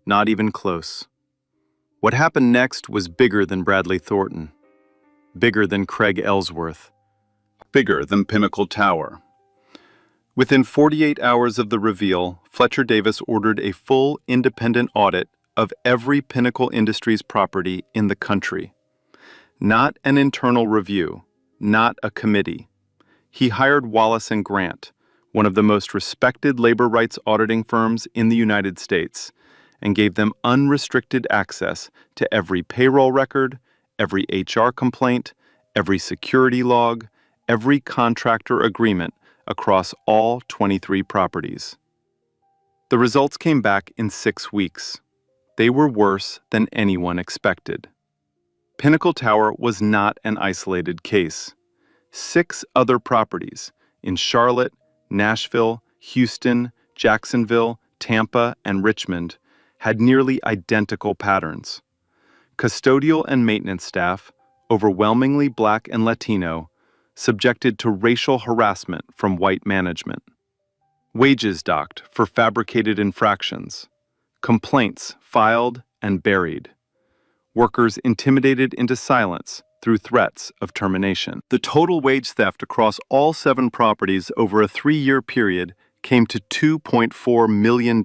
Not even close. What happened next was bigger than Bradley Thornton. Bigger than Craig Ellsworth. Bigger than Pinnacle Tower. Within 48 hours of the reveal, Fletcher Davis ordered a full independent audit of every Pinnacle Industries property in the country. Not an internal review, not a committee. He hired Wallace and Grant, one of the most respected labor rights auditing firms in the United States, and gave them unrestricted access to every payroll record, every HR complaint, every security log, every contractor agreement across all 23 properties. The results came back in 6 weeks. They were worse than anyone expected. Pinnacle Tower was not an isolated case. 6 other properties in Charlotte, Nashville, Houston, Jacksonville, Tampa, and Richmond had nearly identical patterns. Custodial and maintenance staff, overwhelmingly Black and Latino, subjected to racial harassment from white management. Wages docked for fabricated infractions. Complaints filed and buried. Workers intimidated into silence through threats of termination. The total wage theft across all 7 properties over a 3-year period came to $2.4 million,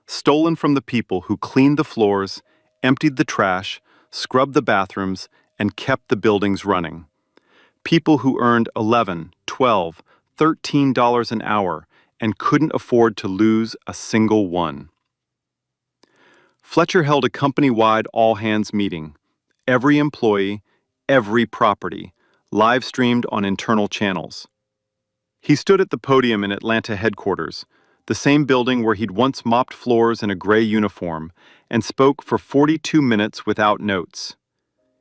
stolen from the people who cleaned the floors, emptied the trash, scrubbed the bathrooms, and kept the buildings running. People who earned $11, $12, $13 an hour and couldn't afford to lose a single one. Fletcher held a company-wide all-hands meeting. Every employee, every property, live-streamed on internal channels. He stood at the podium in Atlanta headquarters, the same building where he'd once mopped floors in a gray uniform, and spoke for 42 minutes without notes.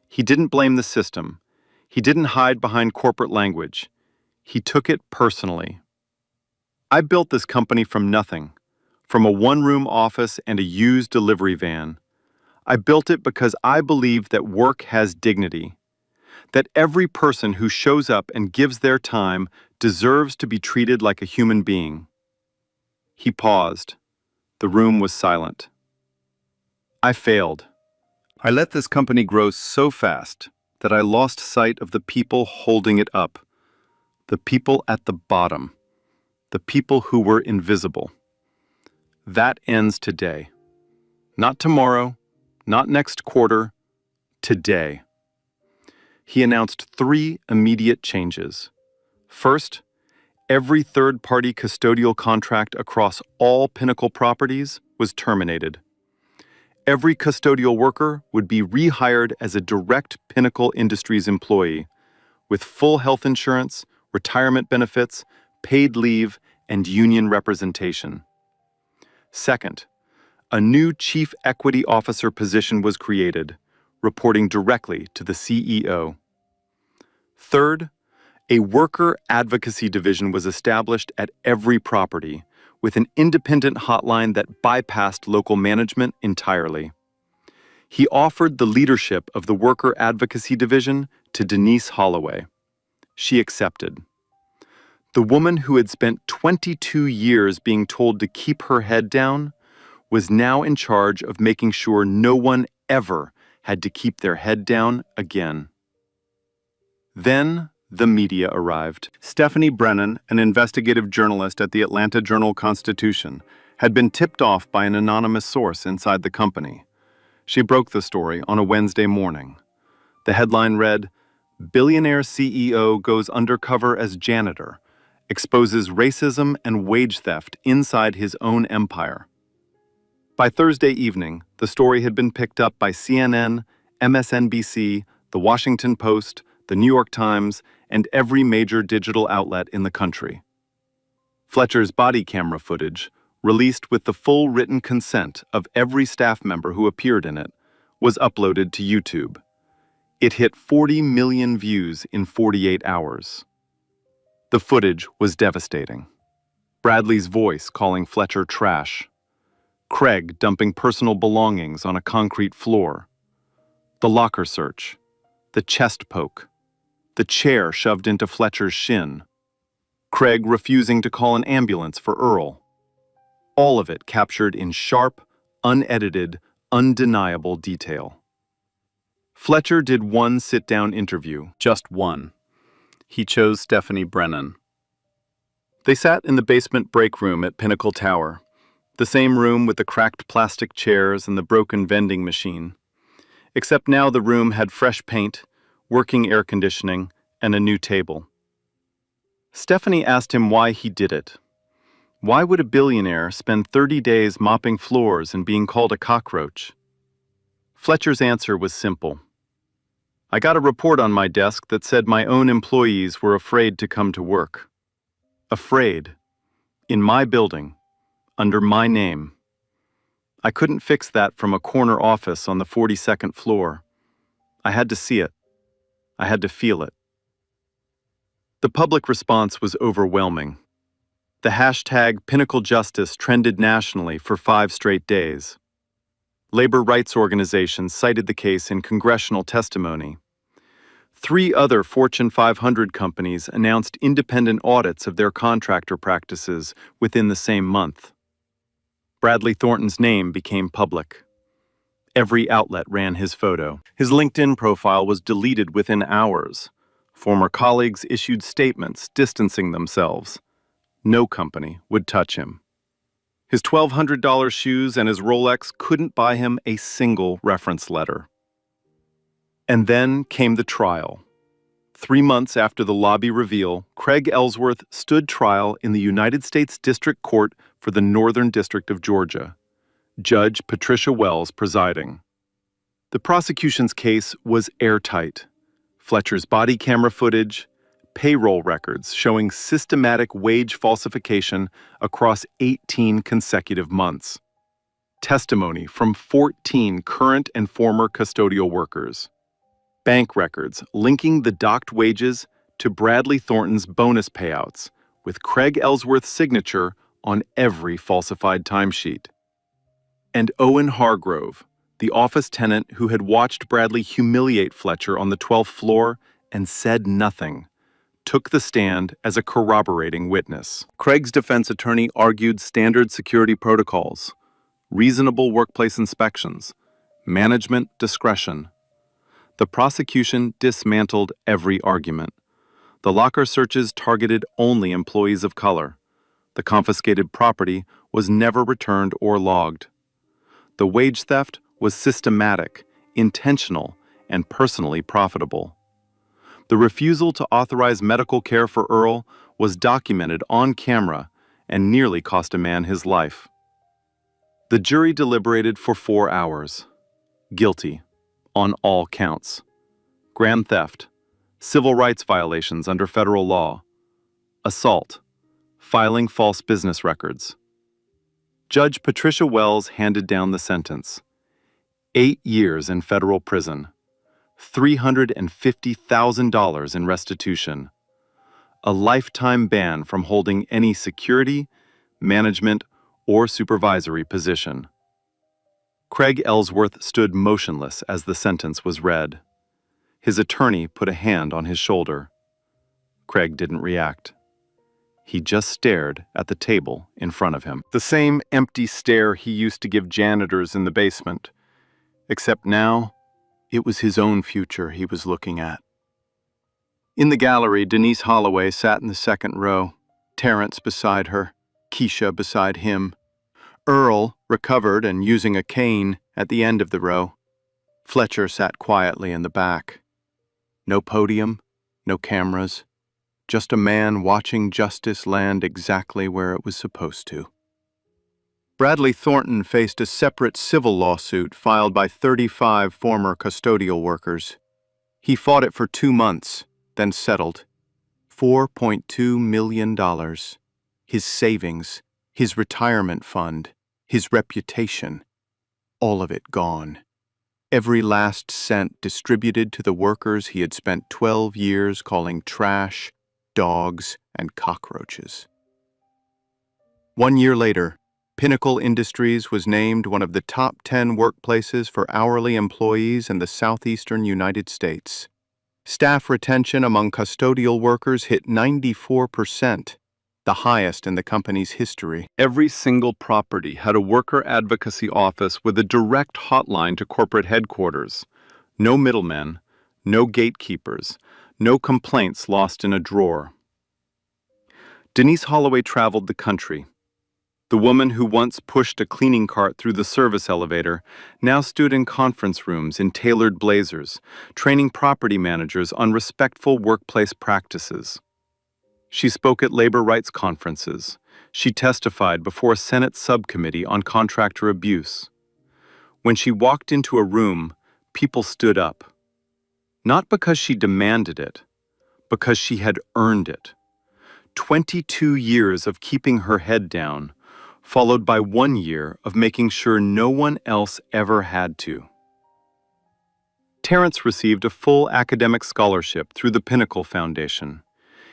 He didn't blame the system. He didn't hide behind corporate language. He took it personally. "I built this company from nothing, from a one-room office and a used delivery van. I built it because I believe that work has dignity, that every person who shows up and gives their time deserves to be treated like a human being." He paused. The room was silent. "I failed. I let this company grow so fast that I lost sight of the people holding it up, the people at the bottom, the people who were invisible. That ends today. Not tomorrow, not next quarter, today." He announced 3 immediate changes. First, every third-party custodial contract across all Pinnacle properties was terminated. Every custodial worker would be rehired as a direct Pinnacle Industries employee, with full health insurance, retirement benefits, paid leave, and union representation. Second, a new Chief Equity Officer position was created, reporting directly to the CEO. Third, a worker advocacy division was established at every property, with an independent hotline that bypassed local management entirely. He offered the leadership of the worker advocacy division to Denise Holloway. She accepted. The woman who had spent 22 years being told to keep her head down was now in charge of making sure no one ever had to keep their head down again. Then the media arrived. Stephanie Brennan, an investigative journalist at the Atlanta Journal-Constitution, had been tipped off by an anonymous source inside the company. She broke the story on a Wednesday morning. The headline read, "Billionaire CEO goes undercover as janitor, exposes racism and wage theft inside his own empire." By Thursday evening, the story had been picked up by CNN, MSNBC, The Washington Post, The New York Times, and every major digital outlet in the country. Fletcher's body camera footage, released with the full written consent of every staff member who appeared in it, was uploaded to YouTube. It hit 40 million views in 48 hours. The footage was devastating. Bradley's voice calling Fletcher trash. Craig dumping personal belongings on a concrete floor. The locker search. The chest poke. The chair shoved into Fletcher's shin. Craig refusing to call an ambulance for Earl. All of it captured in sharp, unedited, undeniable detail. Fletcher did one sit-down interview, just one. He chose Stephanie Brennan. They sat in the basement break room at Pinnacle Tower, the same room with the cracked plastic chairs and the broken vending machine. Except now the room had fresh paint, working air conditioning, and a new table. Stephanie asked him why he did it. Why would a billionaire spend 30 days mopping floors and being called a cockroach? Fletcher's answer was simple. I got a report on my desk that said my own employees were afraid to come to work. Afraid. In my building. Under my name. I couldn't fix that from a corner office on the 42nd floor. I had to see it. I had to feel it. The public response was overwhelming. The hashtag Pinnacle Justice trended nationally for 5 straight days. Labor rights organizations cited the case in congressional testimony. 3 other Fortune 500 companies announced independent audits of their contractor practices within the same month. Bradley Thornton's name became public. Every outlet ran his photo. His LinkedIn profile was deleted within hours. Former colleagues issued statements distancing themselves. No company would touch him. His $1,200 shoes and his Rolex couldn't buy him a single reference letter. And then came the trial. 3 months after the lobby reveal, Craig Ellsworth stood trial in the United States District Court for the Northern District of Georgia. Judge Patricia Wells presiding. The prosecution's case was airtight. Fletcher's body camera footage, payroll records showing systematic wage falsification across 18 consecutive months. Testimony from 14 current and former custodial workers. Bank records linking the docked wages to Bradley Thornton's bonus payouts, with Craig Ellsworth's signature on every falsified timesheet. And Owen Hargrove, the office tenant who had watched Bradley humiliate Fletcher on the 12th floor and said nothing, took the stand as a corroborating witness. Craig's defense attorney argued standard security protocols, reasonable workplace inspections, management discretion. The prosecution dismantled every argument. The locker searches targeted only employees of color. The confiscated property was never returned or logged. The wage theft was systematic, intentional, and personally profitable. The refusal to authorize medical care for Earl was documented on camera and nearly cost a man his life. The jury deliberated for 4 hours. Guilty, on all counts. Grand theft, civil rights violations under federal law, assault, filing false business records. Judge Patricia Wells handed down the sentence. 8 years in federal prison, $350,000 in restitution, a lifetime ban from holding any security, management, or supervisory position. Craig Ellsworth stood motionless as the sentence was read. His attorney put a hand on his shoulder. Craig didn't react. He just stared at the table in front of him. The same empty stare he used to give janitors in the basement. Except now, it was his own future he was looking at. In the gallery, Denise Holloway sat in the second row, Terrence beside her, Keisha beside him. Earl, recovered and using a cane, at the end of the row. Fletcher sat quietly in the back. No podium, no cameras, just a man watching justice land exactly where it was supposed to. Bradley Thornton faced a separate civil lawsuit filed by 35 former custodial workers. He fought it for 2 months, then settled. $4.2 million. His savings, His retirement fund, his reputation, all of it gone. Every last cent distributed to the workers he had spent 12 years calling trash, dogs, and cockroaches. 1 year later, Pinnacle Industries was named one of the top 10 workplaces for hourly employees in the southeastern United States. Staff retention among custodial workers hit 94%, the highest in the company's history. Every single property had a worker advocacy office with a direct hotline to corporate headquarters. No middlemen, no gatekeepers, no complaints lost in a drawer. Denise Holloway traveled the country. The woman who once pushed a cleaning cart through the service elevator now stood in conference rooms in tailored blazers, training property managers on respectful workplace practices. She spoke at labor rights conferences. She testified before a Senate subcommittee on contractor abuse. When she walked into a room, people stood up. Not because she demanded it, because she had earned it. 22 years of keeping her head down, followed by 1 year of making sure no one else ever had to. Terrence received a full academic scholarship through the Pinnacle Foundation.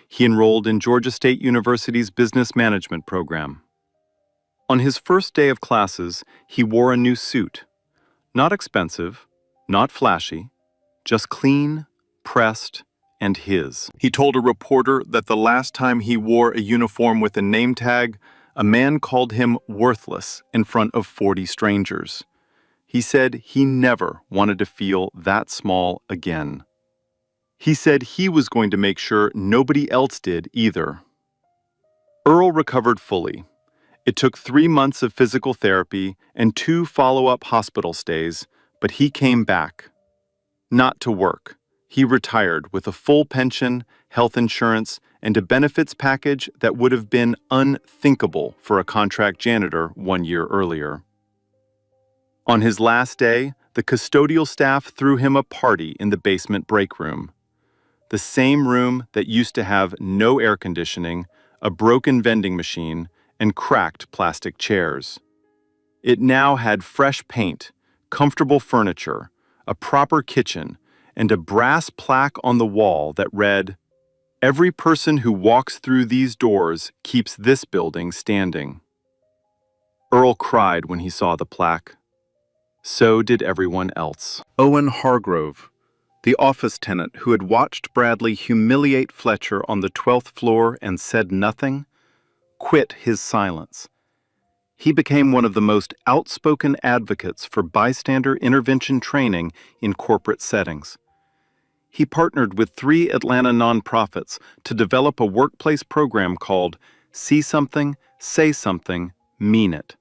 He enrolled in Georgia State University's business management program. On his first day of classes, he wore a new suit. Not expensive, not flashy, just clean, pressed, and his. He told a reporter that the last time he wore a uniform with a name tag, a man called him worthless in front of 40 strangers. He said he never wanted to feel that small again. He said he was going to make sure nobody else did either. Earl recovered fully. It took 3 months of physical therapy and 2 follow-up hospital stays, but he came back. Not to work. He retired with a full pension, health insurance, and a benefits package that would have been unthinkable for a contract janitor 1 year earlier. On his last day, the custodial staff threw him a party in the basement break room. The same room that used to have no air conditioning, a broken vending machine, and cracked plastic chairs. It now had fresh paint, comfortable furniture, a proper kitchen, and a brass plaque on the wall that read, "Every person who walks through these doors keeps this building standing." Earl cried when he saw the plaque. So did everyone else. Owen Hargrove, the office tenant who had watched Bradley humiliate Fletcher on the 12th floor and said nothing, quit his silence. He became one of the most outspoken advocates for bystander intervention training in corporate settings. He partnered with 3 Atlanta nonprofits to develop a workplace program called See Something, Say Something, Mean It.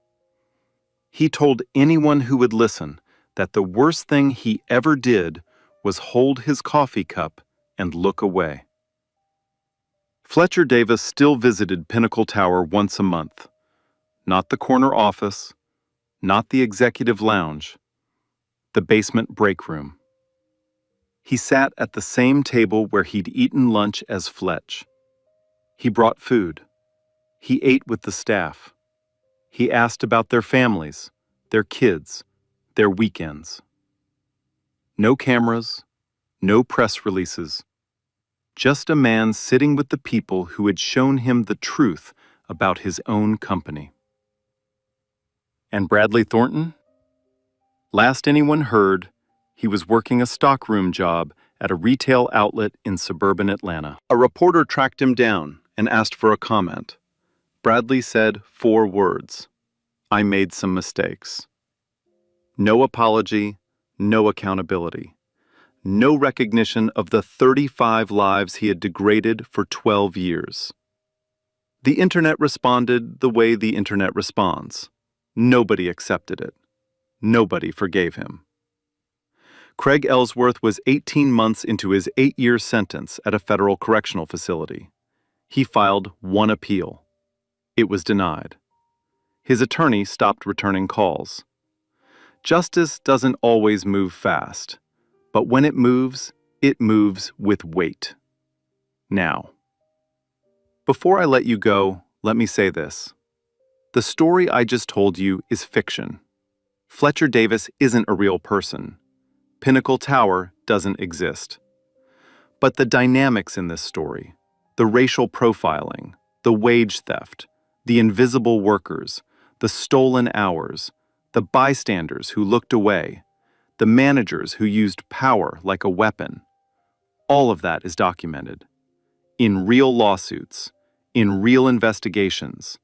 He told anyone who would listen that the worst thing he ever did was hold his coffee cup and look away. Fletcher Davis still visited Pinnacle Tower once a month. Not the corner office, not the executive lounge, the basement break room. He sat at the same table where he'd eaten lunch as Fletch. He brought food. He ate with the staff. He asked about their families, their kids, their weekends. No cameras, no press releases. Just a man sitting with the people who had shown him the truth about his own company. And Bradley Thornton? Last anyone heard, he was working a stockroom job at a retail outlet in suburban Atlanta. A reporter tracked him down and asked for a comment. Bradley said 4 words. I made some mistakes. No apology, no accountability. No recognition of the 35 lives he had degraded for 12 years. The internet responded the way the internet responds. Nobody accepted it. Nobody forgave him. Craig Ellsworth was 18 months into his 8-year sentence at a federal correctional facility. He filed 1 appeal. It was denied. His attorney stopped returning calls. Justice doesn't always move fast, but when it moves with weight. Now, before I let you go, let me say this. The story I just told you is fiction. Fletcher Davis isn't a real person. Pinnacle Tower doesn't exist. But the dynamics in this story, the racial profiling, the wage theft, the invisible workers, the stolen hours, the bystanders who looked away, the managers who used power like a weapon, all of that is documented. In real lawsuits, in real investigations,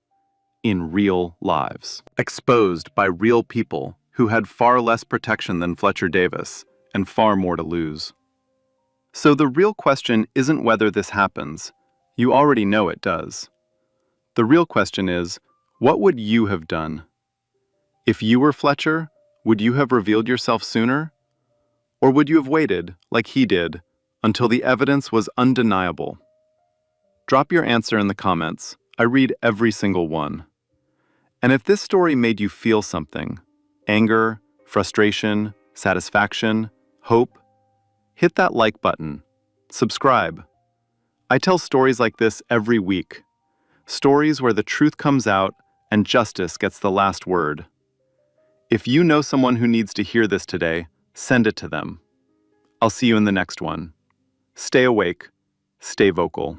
in real lives. Exposed by real people who had far less protection than Fletcher Davis and far more to lose. So the real question isn't whether this happens. You already know it does. The real question is, what would you have done? If you were Fletcher, would you have revealed yourself sooner? Or would you have waited, like he did, until the evidence was undeniable? Drop your answer in the comments. I read every single one. And if this story made you feel something, anger, frustration, satisfaction, hope, hit that like button. Subscribe. I tell stories like this every week. Stories where the truth comes out and justice gets the last word. If you know someone who needs to hear this today, send it to them. I'll see you in the next one. Stay awake. Stay vocal.